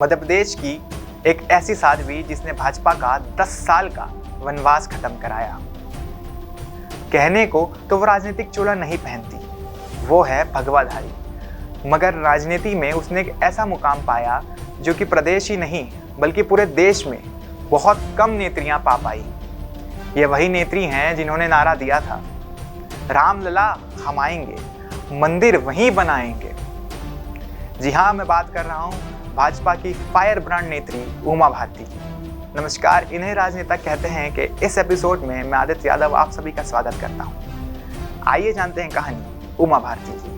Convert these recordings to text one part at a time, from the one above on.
मध्य प्रदेश की एक ऐसी साध्वी जिसने भाजपा का 10 साल का वनवास खत्म कराया। कहने को तो वो राजनीतिक चोला नहीं पहनती, वो है भगवाधारी, मगर राजनीति में उसने एक ऐसा मुकाम पाया जो कि प्रदेश ही नहीं बल्कि पूरे देश में बहुत कम नेत्रियां पा पाई। ये वही नेत्री हैं जिन्होंने नारा दिया था, रामलला हम आएंगे, मंदिर वहीं बनाएंगे। जी हाँ, मैं बात कर रहा हूँ भाजपा की फायर ब्रांड नेत्री उमा भारती की। नमस्कार, इन्हें राजनेता कहते हैं कि इस एपिसोड में मैं आदित्य यादव आप सभी का स्वागत करता हूँ। आइए जानते हैं कहानी उमा भारती की।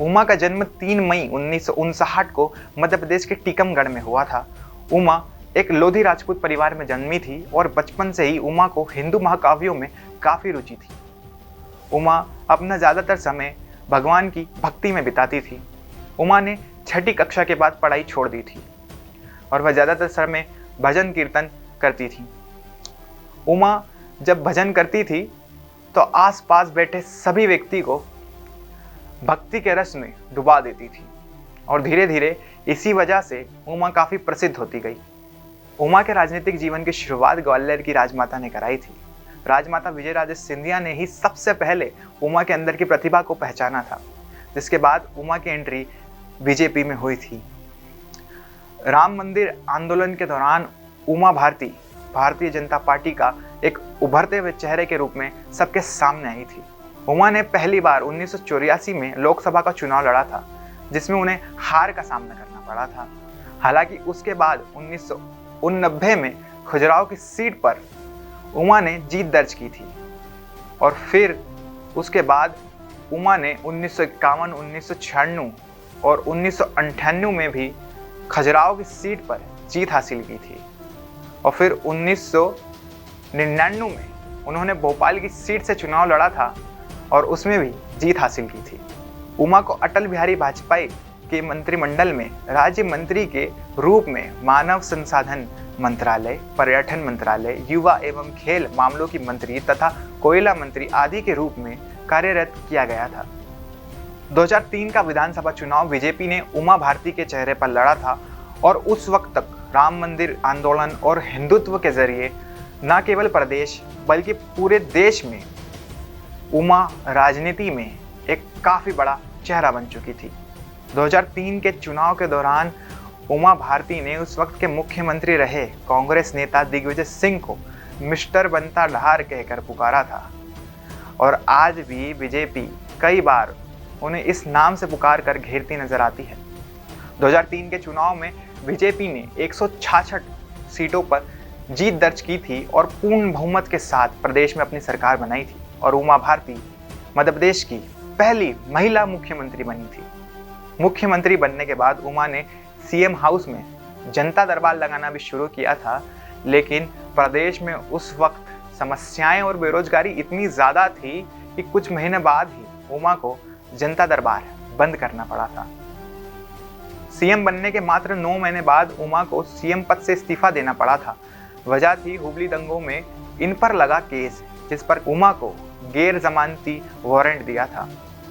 उमा का जन्म 3 मई 1959 को मध्य प्रदेश के टीकमगढ़ में हुआ था। उमा एक लोधी राजपूत परिवार में जन्मी थी और बचपन से ही उमा को हिंदू महाकाव्यों में काफ़ी रुचि थी। उमा अपना ज़्यादातर समय भगवान की भक्ति में बिताती थी। उमा ने 6ठी कक्षा के बाद पढ़ाई छोड़ दी थी और वह ज़्यादातर समय भजन कीर्तन करती थी। उमा जब भजन करती थी तो आसपास बैठे सभी व्यक्ति को भक्ति के रस में डुबा देती थी और धीरे धीरे इसी वजह से उमा काफ़ी प्रसिद्ध होती गई। उमा के राजनीतिक जीवन की शुरुआत ग्वालियर की राजमाता ने कराई थी। राजमाता विजयराजे सिंधिया ने ही सबसे पहले उमा के अंदर की प्रतिभा को पहचाना था, जिसके बाद उमा की एंट्री बीजेपी में हुई थी। राम मंदिर आंदोलन के दौरान उमा भारती भारतीय जनता पार्टी का एक उभरते हुए चेहरे के रूप में सबके सामने आई थी। उमा ने पहली बार 1984 में लोकसभा का चुनाव लड़ा था, जिसमें उन्हें हार का सामना करना पड़ा था। हालांकि उसके बाद 1989 में खजुराहो की सीट पर उमा ने जीत दर्ज की थी और फिर उसके बाद उमा ने 1951, 1996 और 1998 में भी खजुराहो की सीट पर जीत हासिल की थी और फिर 1999 में उन्होंने भोपाल की सीट से चुनाव लड़ा था और उसमें भी जीत हासिल की थी। उमा को अटल बिहारी वाजपेयी के मंत्रिमंडल में राज्य मंत्री के रूप में मानव संसाधन मंत्रालय, पर्यटन मंत्रालय, युवा एवं खेल मामलों की मंत्री तथा कोयला मंत्री आदि के रूप में कार्यरत किया गया था। 2003 का विधानसभा चुनाव बीजेपी ने उमा भारती के चेहरे पर लड़ा था और उस वक्त तक राम मंदिर आंदोलन और हिंदुत्व के जरिए न केवल प्रदेश बल्कि पूरे देश में उमा राजनीति में एक काफ़ी बड़ा चेहरा बन चुकी थी। 2003 के चुनाव के दौरान उमा भारती ने उस वक्त के मुख्यमंत्री रहे कांग्रेस नेता दिग्विजय सिंह को मिस्टर बनता ढार कहकर पुकारा था और आज भी बीजेपी कई बार उन्हें इस नाम से पुकार कर घेरती नजर आती है। 2003 के चुनाव में बीजेपी ने 166 सीटों पर जीत दर्ज की थी और पूर्ण बहुमत के साथ प्रदेश में अपनी सरकार बनाई थी और उमा भारती मध्य प्रदेश की पहली महिला मुख्यमंत्री बनी थी। मुख्यमंत्री बनने के बाद उमा ने सीएम हाउस में जनता दरबार लगाना भी शुरू किया था, लेकिन प्रदेश में उस वक्त समस्याएं और बेरोजगारी इतनी ज़्यादा थी कि कुछ महीने बाद ही उमा को जनता दरबार बंद करना पड़ा था। सीएम बनने के मात्र 9 महीने बाद उमा को सीएम पद से इस्तीफा देना पड़ा था। वजह थी हुबली दंगों में इन पर लगा केस, जिस पर उमा को गैर जमानती वारंट दिया था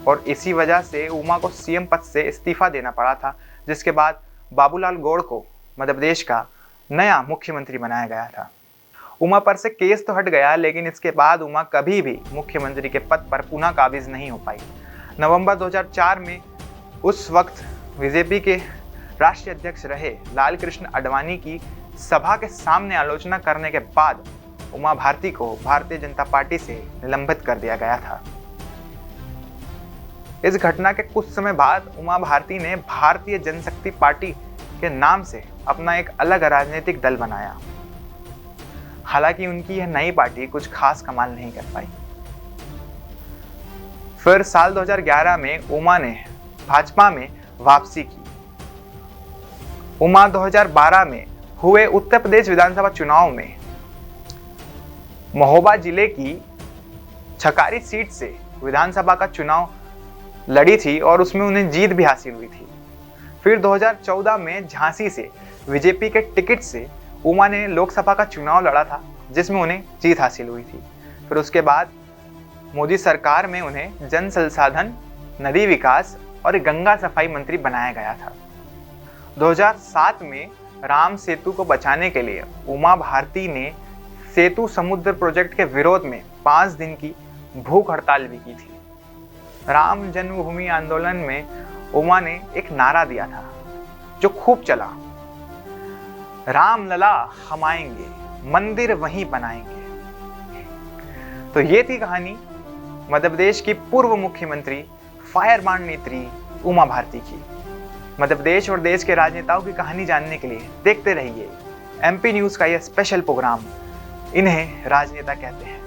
और इसी वजह से उमा को सीएम पद से इस्तीफा देना पड़ा था, जिसके बाद बाबूलाल गौड़ को मध्य प्रदेश का नया मुख्यमंत्री बनाया गया था। उमा पर से केस तो हट गया, लेकिन इसके बाद उमा कभी भी मुख्यमंत्री के पद पर पुनः काबिज नहीं हो पाई। नवंबर 2004 में उस वक्त बीजेपी के राष्ट्रीय अध्यक्ष रहे लाल कृष्ण आडवाणी की सभा के सामने आलोचना करने के बाद उमा भारती को भारतीय जनता पार्टी से निलंबित कर दिया गया था। इस घटना के कुछ समय बाद उमा भारती ने भारतीय जनशक्ति पार्टी के नाम से अपना एक अलग राजनीतिक दल बनाया। हालांकि उनकी यह नई पार्टी कुछ खास कमाल नहीं कर पाई। फिर साल 2011 में उमा ने भाजपा में वापसी की। उमा 2012 में हुए उत्तर प्रदेश विधानसभा चुनाव में महोबा जिले की छकारी सीट से विधानसभा का चुनाव लड़ी थी और उसमें उन्हें जीत भी हासिल हुई थी। फिर 2014 में झांसी से बीजेपी के टिकट से उमा ने लोकसभा का चुनाव लड़ा था, जिसमें उन्हें जीत हासिल हुई थी। फिर उसके बाद मोदी सरकार में उन्हें जन संसाधन, नदी विकास और गंगा सफाई मंत्री बनाया गया था। 2007 में राम सेतु को बचाने के लिए उमा भारती ने सेतु समुद्र प्रोजेक्ट के विरोध में 5 दिन की भूख हड़ताल भी की थी। राम जन्मभूमि आंदोलन में उमा ने एक नारा दिया था जो खूब चला, राम लला हम आएंगे, मंदिर वहीं बनाएंगे। तो ये थी कहानी मध्य प्रदेश की पूर्व मुख्यमंत्री फायरब्रांड नेत्री उमा भारती की। मध्य प्रदेश और देश के राजनेताओं की कहानी जानने के लिए देखते रहिए MP न्यूज़ का यह स्पेशल प्रोग्राम, इन्हें राजनेता कहते हैं।